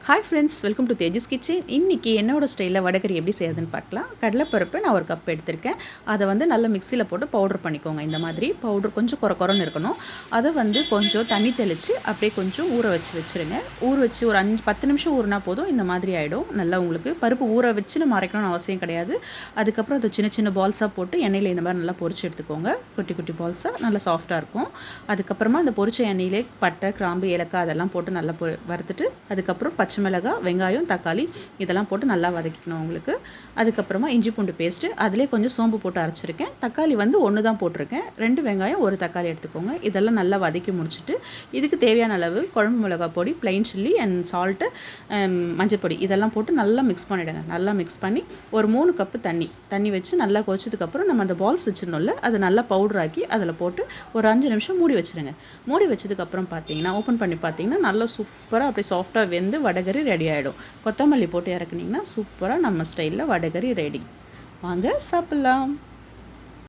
Hi friends, welcome to Tejas kitchen. இன்றைக்கி என்னோடய ஸ்டைலில் வடகறி எப்படி செய்யறதுன்னு பார்க்கலாம். கடலைப்பருப்பு நான் ஒரு கப் எடுத்திருக்கேன். அதை நல்லா மிக்சியில் போட்டு பவுடர் பண்ணிக்கோங்க. இந்த மாதிரி பவுடர் கொஞ்சம் குறன்னு இருக்கணும். அதை கொஞ்சம் தண்ணி தெளித்து அப்படியே கொஞ்சம் ஊற வச்சுருங்க. ஊற வச்சு ஒரு 5-10 நிமிஷம் ஊறினா போதும். இந்த மாதிரி ஆகிடும். நல்லா உங்களுக்கு பருப்பு ஊற வச்சு நம்ம அரைக்கணும்னு அவசியம் கிடையாது. அதுக்கப்புறம் அதை சின்ன சின்ன பால்ஸாக போட்டு எண்ணெயில் இந்த மாதிரி நல்லா பொரிச்சு எடுத்துக்கோங்க. குட்டி குட்டி பால்ஸாக நல்லா சாஃப்டாக இருக்கும். அதுக்கப்புறமா அந்த பொரிச்ச எண்ணெயிலே பட்டை, கிராம்பு, ஏலக்காய் அதெல்லாம் போட்டு நல்லா வறுத்துட்டு அதுக்கப்புறம் பச்சை மிளகாய், வெங்காயம், தக்காளி இதெல்லாம் போட்டு நல்லா வதக்கிக்கணும் உங்களுக்கு. அதுக்கப்புறமா இஞ்சி பூண்டு பேஸ்ட்டு, அதிலே கொஞ்சம் சோம்பு போட்டு அரைச்சிருக்கேன். தக்காளி 1 தான் போட்டிருக்கேன். 2 வெங்காயம், 1 தக்காளி எடுத்துக்கோங்க. இதெல்லாம் நல்லா வதக்கி முடிச்சுட்டு இதுக்கு தேவையான அளவு குழம்பு மிளகாய் பொடி, ப்ளைன் சில்லி அண்ட் சால்ட்டு, மஞ்சள் பொடி இதெல்லாம் போட்டு நல்லா மிக்ஸ் பண்ணிவிடுங்க. நல்லா மிக்ஸ் பண்ணி ஒரு 3 கப்பு தண்ணி வச்சு நல்லா கொதிச்சதுக்கப்புறம் நம்ம அந்த பால்ஸ் வச்சுருந்தோம்ல அதை நல்லா பவுடர் ஆக்கி அதில் போட்டு ஒரு 5 நிமிஷம் மூடி வச்சுருங்க. மூடி வச்சதுக்கப்புறம் பார்த்தீங்கன்னா ஓப்பன் பண்ணி பார்த்தீங்கன்னா நல்லா சூப்பராக அப்படியே சாஃப்டாக வெந்து வடகறி ரெடி ஆகிடும். கொத்தமல்லி போட்டு இறக்குனிங்கன்னா சூப்பராக நம்ம ஸ்டைலில் வடகறி ரெடி. வாங்க சாப்பிட்லாம்.